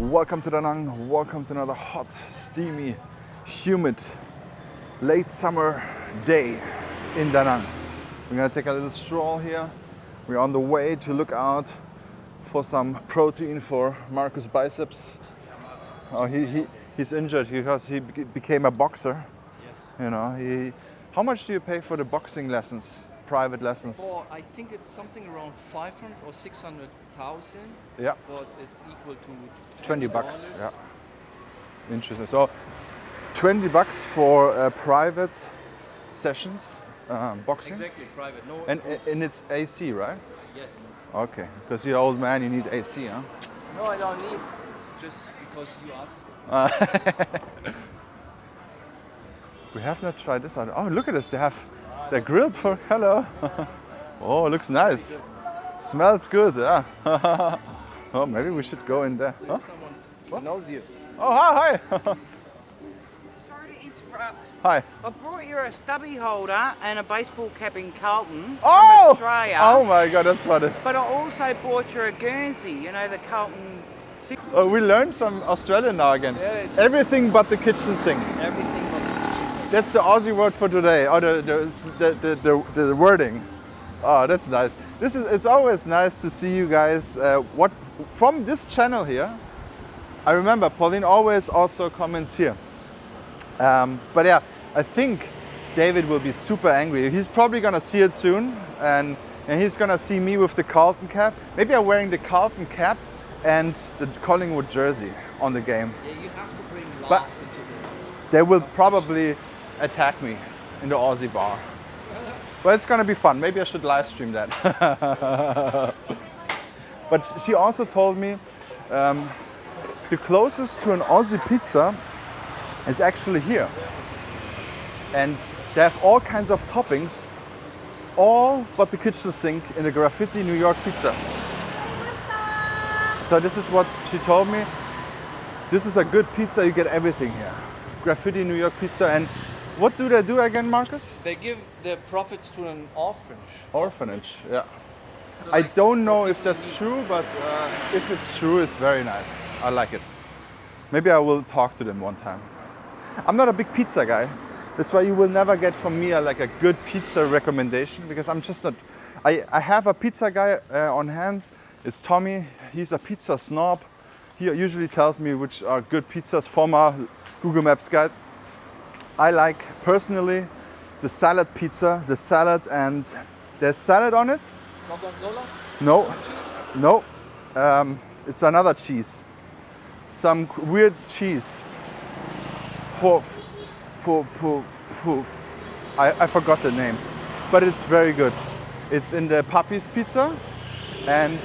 Welcome to Da Nang, welcome to another hot, steamy, humid, late summer day in Da Nang. We're gonna take a little stroll here. We're on the way to look out for some protein for Marcus' biceps. Oh, he's injured because he became a boxer. Yes. You know, how much do you pay for the boxing lessons, private lessons? Well, I think it's something around 500 or 600,000. Yeah. But it's equal to $20. Yeah. Interesting. So, $20 for private sessions, boxing. Exactly, private. No. And it's AC, right? Yes. Okay, because you're an old man, you need AC, huh? No, I don't need. It's just because you asked for it. We have not tried this out. Oh, look at this. They're grilled for. Hello. Oh, looks nice. Smells good. Yeah. Oh, maybe we should go in there. Huh? Someone knows you. Oh, hi. Sorry to interrupt. Hi. I brought you a stubby holder and a baseball cap in Carlton Oh! from Australia. Oh my God, that's funny. But I also bought you a Guernsey, you know, the Carlton. Oh, we learned some Australian now again. Yeah, it's Everything but the kitchen sink. everything but the kitchen. That's the Aussie word for today, or the wording. Oh, that's nice. It's always nice to see you guys. What from this channel here? I remember Pauline always also comments here. But yeah, I think David will be super angry. He's probably gonna see it soon, and he's gonna see me with the Carlton cap. Maybe I'm wearing the Carlton cap and the Collingwood jersey on the game. Yeah, you have to bring But- laugh into the. They will probably attack me in the Aussie bar. But it's gonna be fun. Maybe I should live stream that. But she also told me the closest to an Aussie pizza is actually here. And they have all kinds of toppings, all but the kitchen sink in the Graffiti New York pizza. So this is what she told me. This is a good pizza, you get everything here. Graffiti New York pizza. And what do they do again, Marcus? They give the profits to an orphanage. Orphanage, yeah. So I like don't know for if people that's who need- true, but if it's true, it's very nice. I like it. Maybe I will talk to them one time. I'm not a big pizza guy. That's why you will never get from me like a good pizza recommendation, because I'm just not. I have a pizza guy on hand. It's Tommy. He's a pizza snob. He usually tells me which are good pizzas, former Google Maps guide. I like personally the salad pizza, the salad, and there's salad on it. Gorgonzola? No, it's another cheese. Some weird cheese. I forgot the name, but it's very good. It's in the Papi's Pizza, and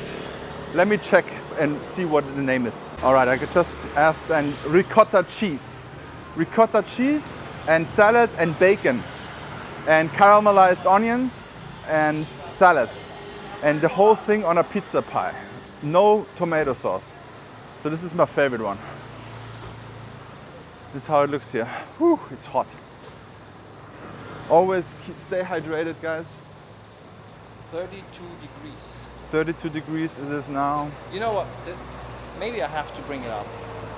let me check and see what the name is. All right, I just asked, and ricotta cheese and salad and bacon and caramelized onions and salad, and the whole thing on a pizza pie. No tomato sauce. So this is my favorite one. This is how it looks here. Whew, it's hot. Always stay hydrated, guys. 32 degrees. 32 degrees it is now. You know what? Maybe I have to bring it up.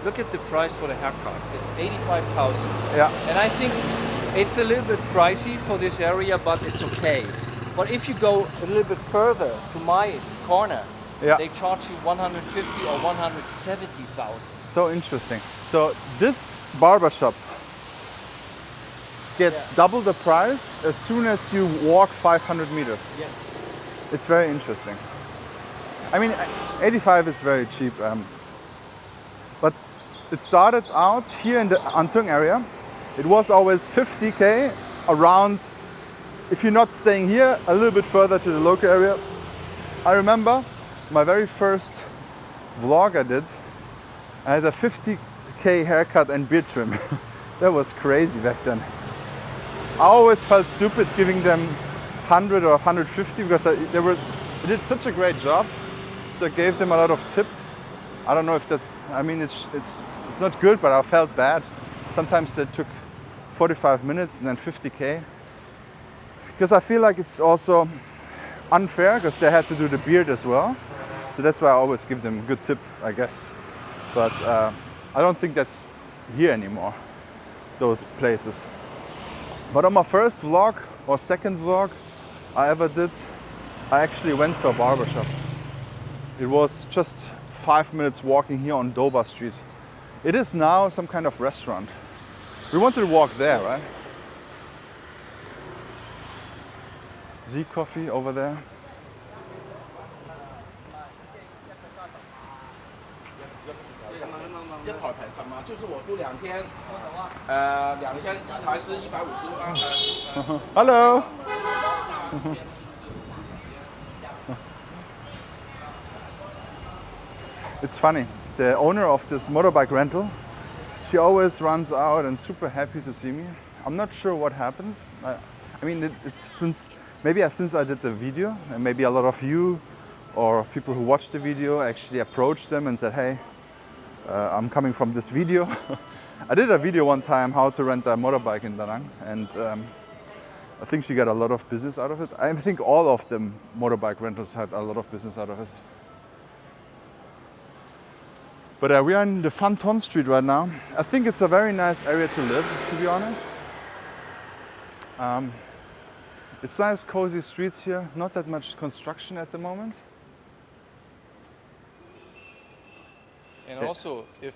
Look at the price for the haircut. It's 85,000. Yeah. And I think it's a little bit pricey for this area, but it's okay. But if you go a little bit further to my corner, Yeah. they charge you 150 or 170,000. So interesting. So this barbershop gets double the price as soon as you walk 500 meters. Yes. It's very interesting. I mean, 85 is very cheap. But it started out here in the Thuong area. It was always 50K around, if you're not staying here, a little bit further to the local area. I remember my very first vlog I did, I had a 50K haircut and beard trim. That was crazy back then. I always felt stupid giving them 100 or 150 because they did such a great job. So I gave them a lot of tip. I don't know if that's, I mean, it's not good, but I felt bad. Sometimes they took 45 minutes and then 50K. Because I feel like it's also unfair because they had to do the beard as well. So that's why I always give them a good tip, I guess. but I don't think that's here anymore, those places. But on my first vlog or second vlog I ever did, I actually went to a barbershop. It was just 5 minutes walking here on Dover Street. It is now some kind of restaurant. We wanted to walk there, right? Z Coffee over there. Hello. It's funny. The owner of this motorbike rental, she always runs out and super happy to see me. I'm not sure what happened. I mean, it's since I did the video, and maybe a lot of you or people who watched the video actually approached them and said, hey, I'm coming from this video. I did a video one time how to rent a motorbike in Da Nang, and I think she got a lot of business out of it. I think all of the motorbike rentals had a lot of business out of it. But we are in the Van Ton Street right now. I think it's a very nice area to live, to be honest. It's nice, cozy streets here. Not that much construction at the moment. And also, if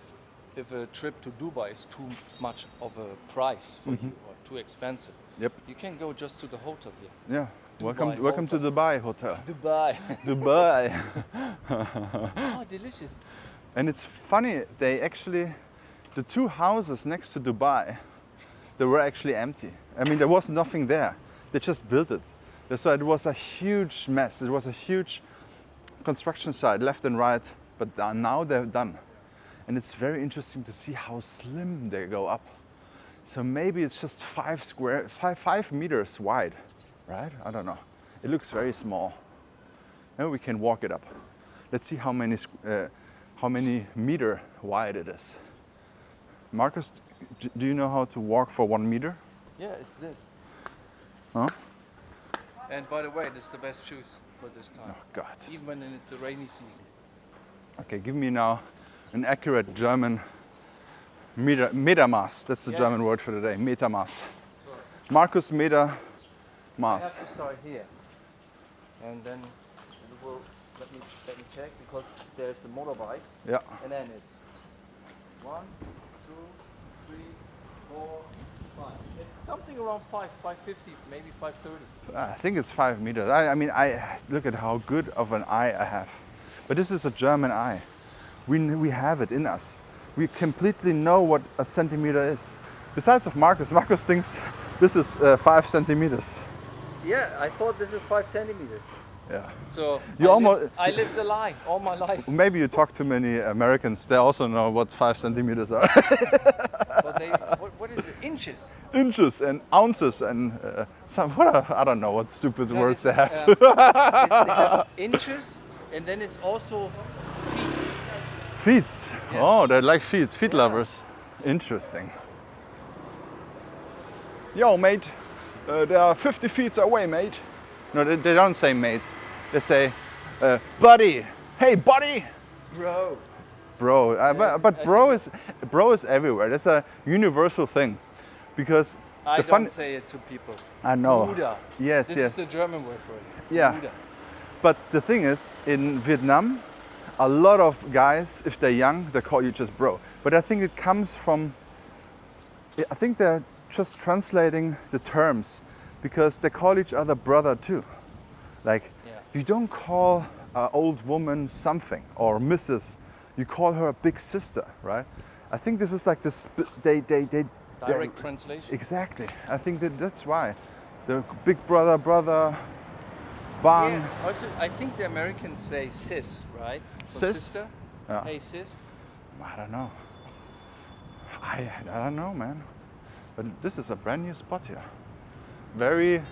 a trip to Dubai is too much of a price for you or too expensive, Yep. you can go just to the hotel here. Yeah. Dubai Welcome to hotel. Dubai Hotel. Dubai. Dubai. Oh, delicious. And it's funny, the two houses next to Dubai, they were actually empty. I mean, there was nothing there. They just built it. So it was a huge mess. It was a huge construction site, left and right, but now they're done. And it's very interesting to see how slim they go up. So maybe it's just 5 meters wide, right? I don't know. It looks very small. Maybe we can walk it up. Let's see how many meter wide it is. Marcus, do you know how to walk for 1 meter? Yeah, it's this. Huh? And by the way, this is the best shoes for this time. Oh God. Even when it's a rainy season. Okay, give me now an accurate German Metermaß. That's the Yeah. German word for today, Metermaß. Marcus Metermaß. I have to start here. And then it will, let me check, because there's a motorbike. Yeah. And then it's 1, 2, 3, 4, 5. It's something around 550, maybe 530. I think it's 5 meters. I mean, look at how good of an eye I have. But this is a German eye. We have it in us. We completely know what a centimeter is. Besides of Marcus, Marcus thinks this is 5 centimeters. Yeah, I thought this is 5 centimeters. Yeah. So You almost- I lived a lie all my life. Maybe you talk to many Americans. They also know what 5 centimeters are. But what is it? Inches. Inches and ounces and I don't know what stupid No, words this they is, have. they have inches, and then it's also feet. Feet. Yeah. Oh, they like feet. Feet lovers. Interesting. Yo, mate. They are 50 feet away, mate. No, they don't say mate. They say, buddy. Hey, buddy. Bro. Bro. But bro is everywhere. That's a universal thing, because I the don't say it to people. I know. Bruder. Yes, This yes. is the German word for it. Yeah. Bruder. But the thing is, in Vietnam, a lot of guys, if they're young, they call you just bro. But I think it comes from, I think they're just translating the terms, because they call each other brother too. Like, Yeah. you don't call an old woman something or Mrs. You call her a big sister, right? I think this is like this. Direct translation. Exactly. I think that's why the big brother, bang. Yeah. Also, I think the Americans say sis, right? For Sis? Sister. Yeah. Hey sis. I don't know. I don't know, man. But this is a brand new spot here. Very,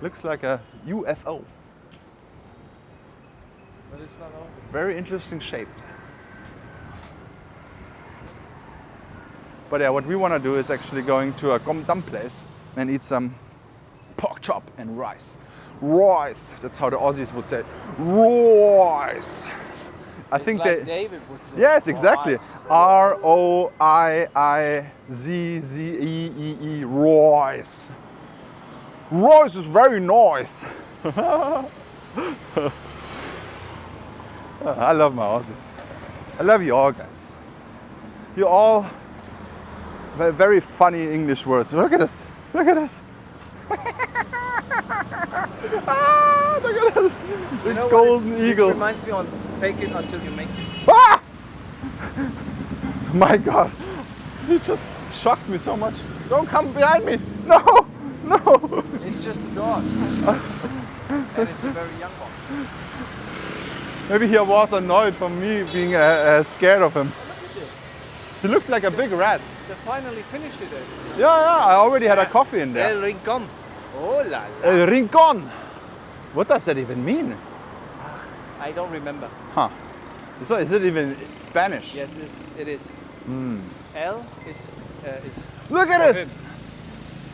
looks like a UFO. But it's not open. Very interesting shape. But yeah, what we want to do is actually going to a Gom Dam place and eat some pork chop and rice. Rice! That's how the Aussies would say it. Rice! I think like they. David would say. Yes, exactly. Royce. Roizzee. Royce. Royce is very nice. I love my Aussies. I love you all, guys. You all very funny English words. Look at this. Look at this. Ah, look at this. The You know golden what eagle. This reminds me on fake it until you make it. Ah! My God, he just shocked me so much. Don't come behind me. No, no. It's just a dog. And it's a very young one. Maybe he was annoyed from me being scared of him. Look at this. He looked like a big rat. They finally finished it. Yeah, I already had a coffee in there. El Rincón. Oh la la. El Rincón. What does that even mean? I don't remember. Huh. So is it even Spanish? Yes, it is. El is Look at for this. him.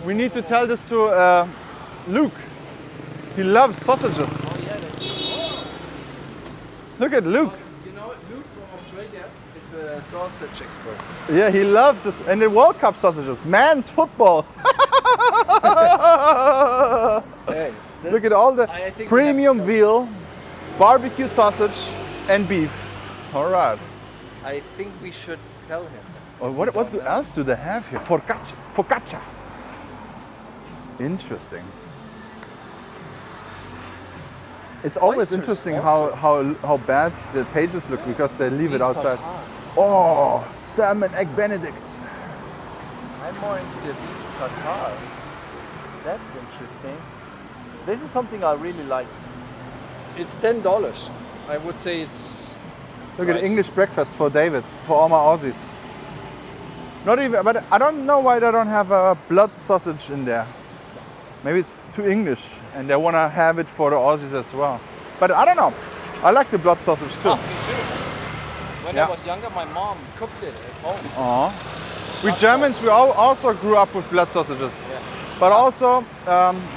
We need to tell this to Luke. He loves sausages. Oh yeah, that's true. Look at Luke. You know, Luke from Australia is a sausage expert. Yeah, he loves this. And the World Cup sausages. Man's football. Hey, Look at all the I think we premium have to veal, barbecue sausage, and beef. All right. I think we should tell him. Oh, what else do they have here? Focaccia. Focaccia. Interesting. It's always Oysters interesting also. how bad the pages look because they leave it Beef outside. tartare. Oh, salmon egg benedict. I'm more into the beef tartare. That's interesting. This is something I really like. It's $10. I would say it's. Look at pricey. English breakfast for David, for all my Aussies. Not even, but I don't know why they don't have a blood sausage in there. Maybe it's too English and they want to have it for the Aussies as well. But I don't know. I like the blood sausage too. Oh, me too. When Yeah. I was younger, my mom cooked it at home. We Germans, we all also grew up with blood sausages. Yeah. But also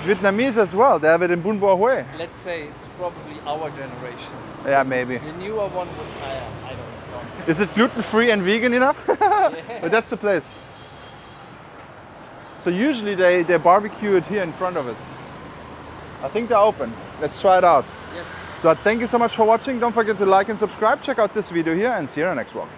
Vietnamese as well. They have it in Bun Bo Hue. Let's say it's probably our generation. Yeah, maybe. The newer one would, I don't know. Is it gluten-free and vegan enough? But that's the place. So usually they barbecue it here in front of it. I think they're open. Let's try it out. Yes. So thank you so much for watching. Don't forget to like and subscribe. Check out this video here and see you in the next one.